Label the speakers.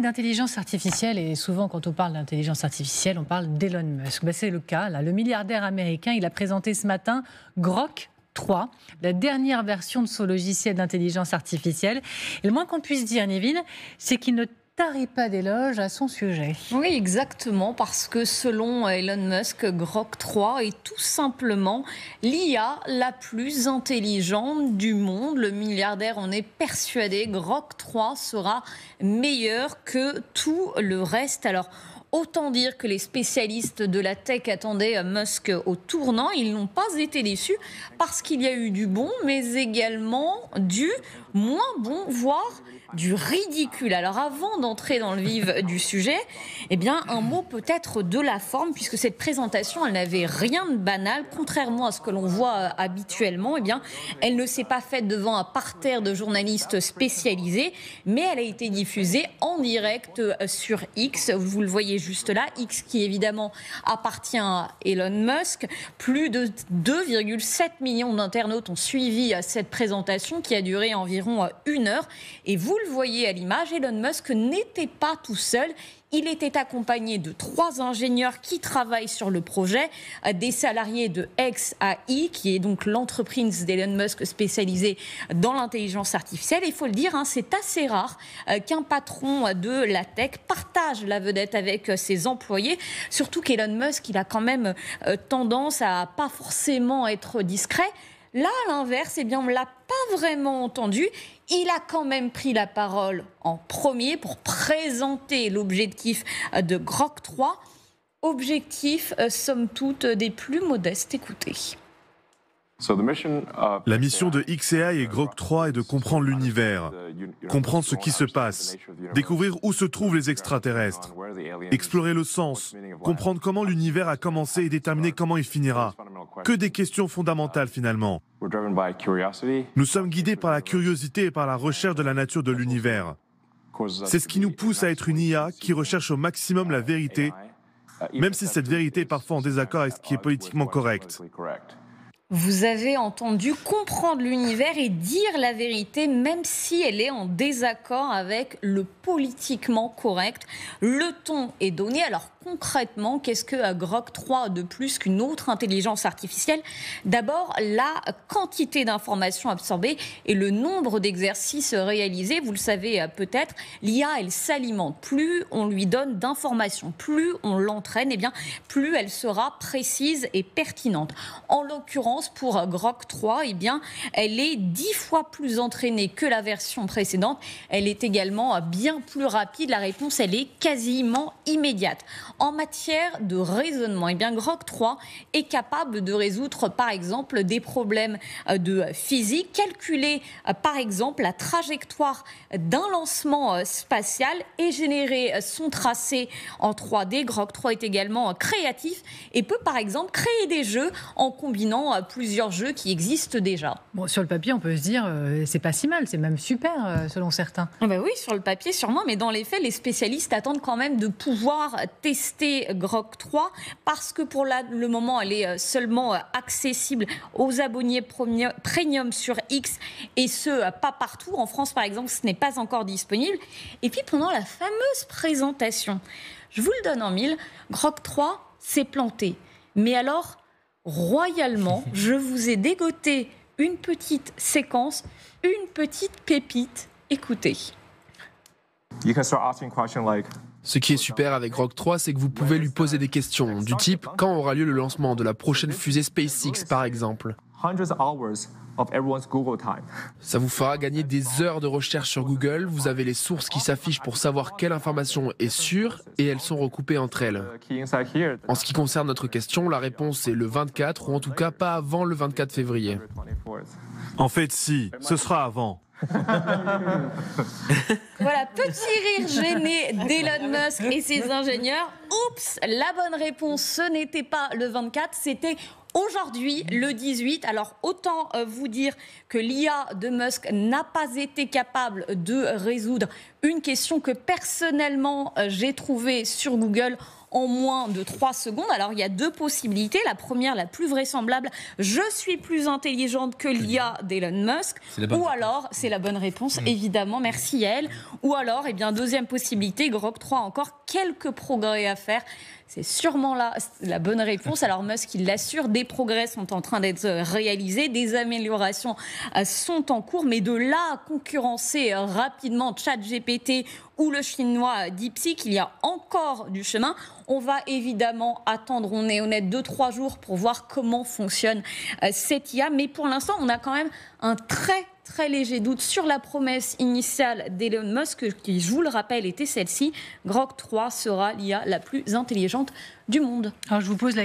Speaker 1: D'intelligence artificielle, et souvent quand on parle d'intelligence artificielle, on parle d'Elon Musk. C'est le cas, là. Le milliardaire américain, il a présenté ce matin Grok 3, la dernière version de son logiciel d'intelligence artificielle. Et le moins qu'on puisse dire, Nivine, c'est qu'il ne tarit pas d'éloges à son sujet.
Speaker 2: Oui, exactement, parce que selon Elon Musk, Grok 3 est tout simplement l'IA la plus intelligente du monde. Le milliardaire en est persuadé. Grok 3 sera meilleur que tout le reste. Alors, autant dire que les spécialistes de la tech attendaient Musk au tournant. Ils n'ont pas été déçus parce qu'il y a eu du bon, mais également du moins bon, voire du ridicule. Alors avant d'entrer dans le vif du sujet, eh bien un mot peut-être de la forme, puisque cette présentation, elle n'avait rien de banal, contrairement à ce que l'on voit habituellement. Eh bien, elle ne s'est pas faite devant un parterre de journalistes spécialisés, mais elle a été diffusée en direct sur X. Vous le voyez juste là, X qui évidemment appartient à Elon Musk. Plus de 2,7 millions d'internautes ont suivi cette présentation qui a duré environ 1 heure. Et vous le voyez à l'image, Elon Musk n'était pas tout seul. Il était accompagné de 3 ingénieurs qui travaillent sur le projet, des salariés de xAI, qui est donc l'entreprise d'Elon Musk spécialisée dans l'intelligence artificielle. Il faut le dire, c'est assez rare qu'un patron de la tech partage la vedette avec ses employés, surtout qu'Elon Musk, il a quand même tendance à pas forcément être discret. Là, à l'inverse, eh bien, on ne l'a pas vraiment entendu. Il a quand même pris la parole en premier pour présenter l'objectif de Grok 3. Objectif, somme toute, des plus modestes. Écoutez.
Speaker 3: La mission de xAI et Grok 3 est de comprendre l'univers, comprendre ce qui se passe, découvrir où se trouvent les extraterrestres, explorer le sens, comprendre comment l'univers a commencé et déterminer comment il finira. Que des questions fondamentales finalement. Nous sommes guidés par la curiosité et par la recherche de la nature de l'univers. C'est ce qui nous pousse à être une IA qui recherche au maximum la vérité, même si cette vérité est parfois en désaccord avec ce qui est politiquement correct.
Speaker 2: Vous avez entendu comprendre l'univers et dire la vérité, même si elle est en désaccord avec le politiquement correct. Le ton est donné. Alors concrètement, qu'est-ce que Grok 3 de plus qu'une autre intelligence artificielle ? D'abord, la quantité d'informations absorbées et le nombre d'exercices réalisés. Vous le savez peut-être, l'IA, elle s'alimente. Plus on lui donne d'informations, plus on l'entraîne, eh bien, plus elle sera précise et pertinente. En l'occurrence, pour Grok 3, eh bien, elle est 10 fois plus entraînée que la version précédente. Elle est également bien plus rapide. La réponse, elle est quasiment immédiate. En matière de raisonnement, eh bien, Grok 3 est capable de résoudre, par exemple, des problèmes de physique, calculer, par exemple, la trajectoire d'un lancement spatial et générer son tracé en 3D. Grok 3 est également créatif et peut, par exemple, créer des jeux en combinant plusieurs jeux qui existent déjà.
Speaker 1: Bon, sur le papier, on peut se dire c'est pas si mal, c'est même super selon certains.
Speaker 2: Oui, sur le papier sûrement, mais dans les faits, les spécialistes attendent quand même de pouvoir tester Grok 3 parce que pour le moment, elle est seulement accessible aux abonnés premium sur X et ce, pas partout. En France, par exemple, ce n'est pas encore disponible. Et puis pendant la fameuse présentation, je vous le donne en mille, Grok 3 s'est planté. Mais alors, royalement, je vous ai dégoté une petite séquence, une petite pépite. Écoutez.
Speaker 4: Ce qui est super avec Grok 3, c'est que vous pouvez lui poser des questions du type « Quand aura lieu le lancement de la prochaine fusée SpaceX, par exemple ?» Ça vous fera gagner des heures de recherche sur Google. Vous avez les sources qui s'affichent pour savoir quelle information est sûre et elles sont recoupées entre elles. En ce qui concerne notre question, la réponse est le 24 ou en tout cas pas avant le 24 février.
Speaker 3: En fait, si, ce sera avant.
Speaker 2: Voilà, petit rire gêné d'Elon Musk et ses ingénieurs. Oups, la bonne réponse, ce n'était pas le 24, c'était aujourd'hui, le 18. Alors, autant vous dire que l'IA de Musk n'a pas été capable de résoudre une question que personnellement j'ai trouvée sur Google en moins de 3 secondes. Alors, il y a 2 possibilités. La première, la plus vraisemblable, je suis plus intelligente que l'IA d'Elon Musk. Ou alors, c'est la bonne réponse, évidemment. Merci Yael. Ou alors, deuxième possibilité, Grok 3 a encore quelques progrès à faire. C'est sûrement là la bonne réponse. Alors Musk, il l'assure, des progrès sont en train d'être réalisés, des améliorations sont en cours, mais de là à concurrencer rapidement ChatGPT ou le chinois DeepSeek, il y a encore du chemin. On va évidemment attendre, on est honnête, 2-3 jours pour voir comment fonctionne cette IA. Mais pour l'instant, on a quand même un très léger doute sur la promesse initiale d'Elon Musk, qui, je vous le rappelle, était celle-ci. Grok 3 sera l'IA la plus intelligente du monde.
Speaker 1: Alors je vous pose la